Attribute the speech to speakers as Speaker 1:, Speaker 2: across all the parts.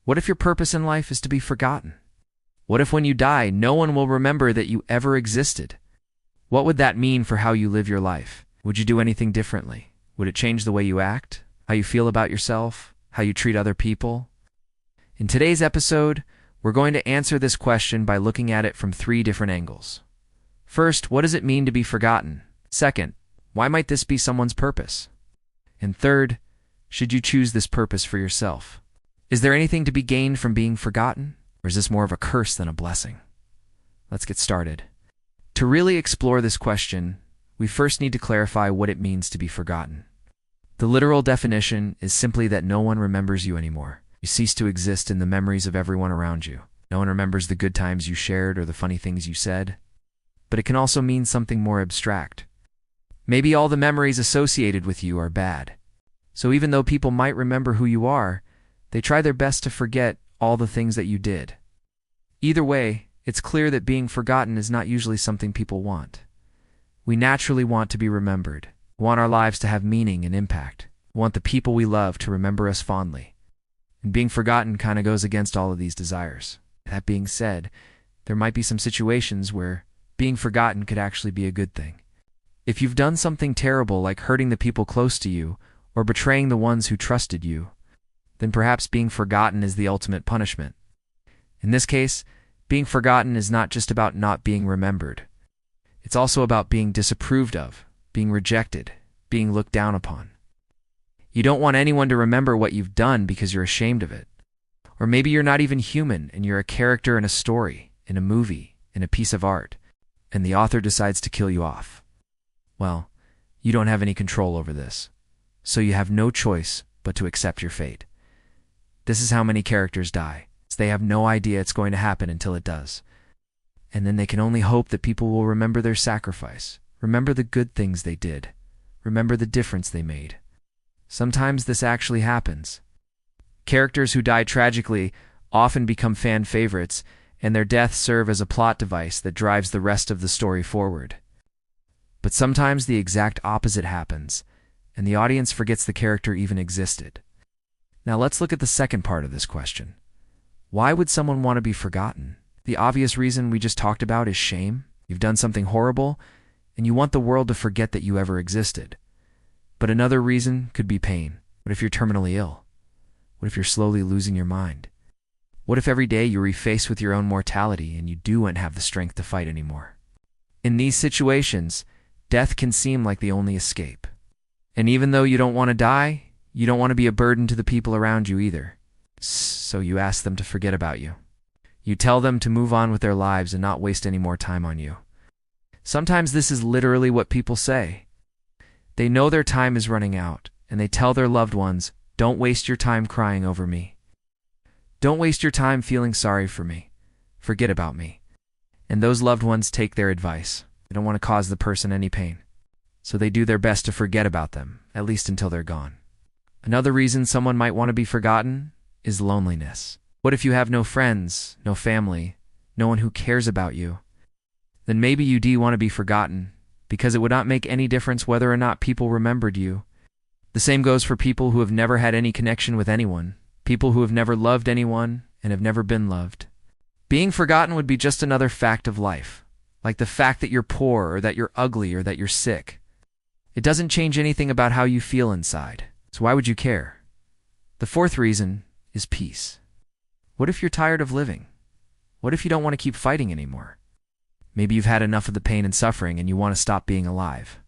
Speaker 1: What if your purpose in life is to be forgotten? What if when you die, no one will remember that you ever existed? What would that mean for how you live your life? Would you do anything differently? Would it change the way you act, how you feel about yourself, how you treat other people? In today's episode, we're going to answer this question by looking at it from 3 different angles. First, what does it mean to be forgotten? Second, why might this be someone's purpose? And third, should you choose this purpose for yourself? Is there anything to be gained from being forgotten, or is this more of a curse than a blessing? Let's get started. To really explore this question, we first need to clarify what it means to be forgotten. The literal definition is simply that no one remembers you anymore. You cease to exist in the memories of everyone around you. No one remembers the good times you shared or the funny things you said. But it can also mean something more abstract. Maybe all the memories associated with you are bad. So even though people might remember who you are, they try their best to forget all the things that you did. Either way, it's clear that being forgotten is not usually something people want. We naturally want to be remembered. We want our lives to have meaning and impact. We want the people we love to remember us fondly. And being forgotten kind of goes against all of these desires. That being said, there might be some situations where being forgotten could actually be a good thing. If you've done something terrible like hurting the people close to you or betraying the ones who trusted you, then perhaps being forgotten is the ultimate punishment. In this case, being forgotten is not just about not being remembered. It's also about being disapproved of, being rejected, being looked down upon. You don't want anyone to remember what you've done because you're ashamed of it. Or maybe you're not even human and you're a character in a story, in a movie, in a piece of art, and the author decides to kill you off. Well, you don't have any control over this, so you have no choice but to accept your fate. This is how many characters die. They have no idea it's going to happen until it does. And then they can only hope that people will remember their sacrifice, remember the good things they did, remember the difference they made. Sometimes this actually happens. Characters who die tragically often become fan favorites, and their deaths serve as a plot device that drives the rest of the story forward. But sometimes the exact opposite happens, and the audience forgets the character even existed. Now let's look at the second part of this question. Why would someone want to be forgotten? The obvious reason we just talked about is shame. You've done something horrible, and you want the world to forget that you ever existed. But another reason could be pain. What if you're terminally ill? What if you're slowly losing your mind? What if every day you're faced with your own mortality and you don't have the strength to fight anymore? In these situations, death can seem like the only escape. And even though you don't want to die, you don't want to be a burden to the people around you either. So you ask them to forget about you. You tell them to move on with their lives and not waste any more time on you. Sometimes this is literally what people say. They know their time is running out, and they tell their loved ones, "Don't waste your time crying over me. Don't waste your time feeling sorry for me. Forget about me." And those loved ones take their advice. They don't want to cause the person any pain. So they do their best to forget about them, at least until they're gone. Another reason someone might want to be forgotten is loneliness. What if you have no friends, no family, no one who cares about you? Then maybe you do want to be forgotten, because it would not make any difference whether or not people remembered you. The same goes for people who have never had any connection with anyone, people who have never loved anyone and have never been loved. Being forgotten would be just another fact of life, like the fact that you're poor or that you're ugly or that you're sick. It doesn't change anything about how you feel inside, so why would you care? The fourth reason is peace. What if you're tired of living? What if you don't want to keep fighting anymore? Maybe you've had enough of the pain and suffering and you want to stop being alive.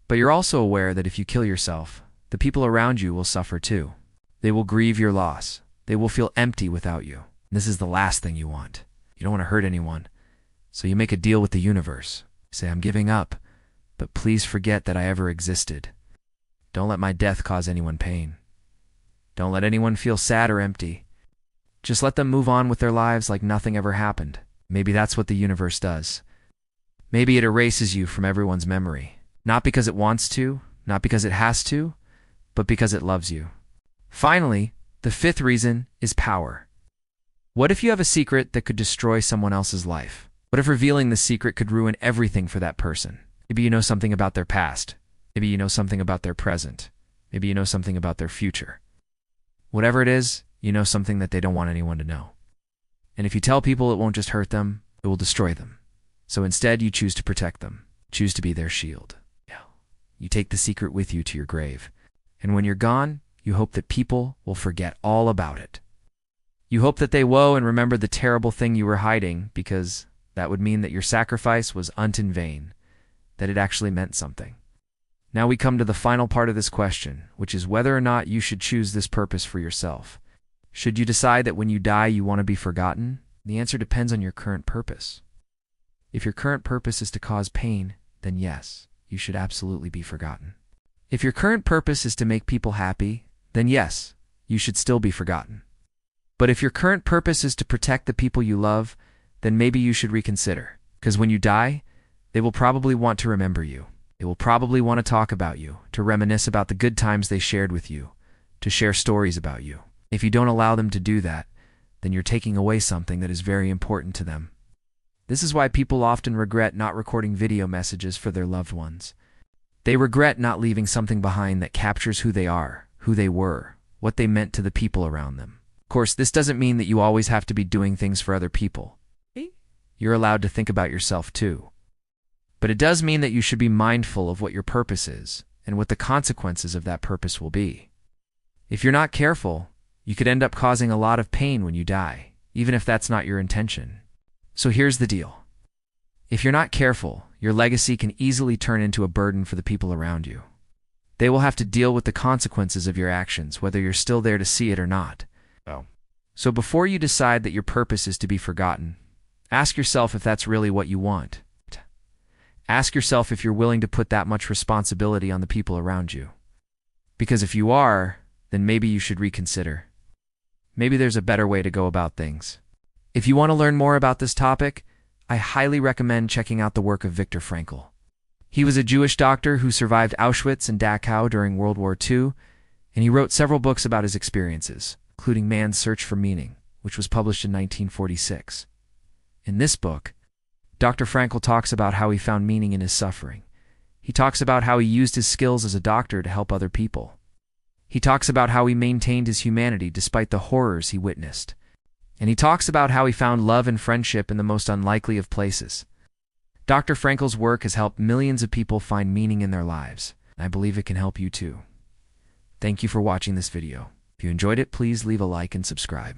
Speaker 1: But you're also aware that if you kill yourself, the people around you will suffer too. They will grieve your loss. They will feel empty without you. And this is the last thing you want. You don't want to hurt anyone. So you make a deal with the universe. You say, "I'm giving up, but please forget that I ever existed. Don't let my death cause anyone pain. Don't let anyone feel sad or empty. Just let them move on with their lives like nothing ever happened." Maybe that's what the universe does. Maybe it erases you from everyone's memory. Not because it wants to, not because it has to, but because it loves you. Finally, the fifth reason is power. What if you have a secret that could destroy someone else's life? What if revealing the secret could ruin everything for that person? Maybe you know something about their past. Maybe you know something about their present. Maybe you know something about their future. Whatever it is, You know something that they don't want anyone to know. And if you tell people, it won't just hurt them, it will destroy them. So instead, you choose to protect them, choose to be their shield. You take the secret with you to your grave. And when you're gone, you hope that people will forget all about it. You hope that they woe and remember the terrible thing you were hiding, because that would mean that your sacrifice was unt in vain, that it actually meant something. Now we come to the final part of this question, which is whether or not you should choose this purpose for yourself. Should you decide that when you die you want to be forgotten? The answer depends on your current purpose. If your current purpose is to cause pain, then yes, you should absolutely be forgotten. If your current purpose is to make people happy, then yes, you should still be forgotten. But if your current purpose is to protect the people you love, then maybe you should reconsider. Because when you die, they will probably want to remember you. They will probably want to talk about you, to reminisce about the good times they shared with you, to share stories about you. If you don't allow them to do that, then you're taking away something that is very important to them. This is why people often regret not recording video messages for their loved ones. They regret not leaving something behind that captures who they are, who they were, what they meant to the people around them. Of course, this doesn't mean that you always have to be doing things for other people. You're allowed to think about yourself too. But it does mean that you should be mindful of what your purpose is and what the consequences of that purpose will be. If you're not careful, you could end up causing a lot of pain when you die, even if that's not your intention. So here's the deal. If you're not careful, your legacy can easily turn into a burden for the people around you. They will have to deal with the consequences of your actions, whether you're still there to see it or not. So before you decide that your purpose is to be forgotten, ask yourself if that's really what you want. Ask yourself if you're willing to put that much responsibility on the people around you. Because if you are, then maybe you should reconsider. Maybe there's a better way to go about things. If you want to learn more about this topic, I highly recommend checking out the work of Viktor Frankl. He was a Jewish doctor who survived Auschwitz and Dachau during World War II, and he wrote several books about his experiences, including Man's Search for Meaning, which was published in 1946. In this book, Dr. Frankl talks about how he found meaning in his suffering. He talks about how he used his skills as a doctor to help other people. He talks about how he maintained his humanity despite the horrors he witnessed. And he talks about how he found love and friendship in the most unlikely of places. Dr. Frankl's work has helped millions of people find meaning in their lives. I believe it can help you too. Thank you for watching this video. If you enjoyed it, please leave a like and subscribe.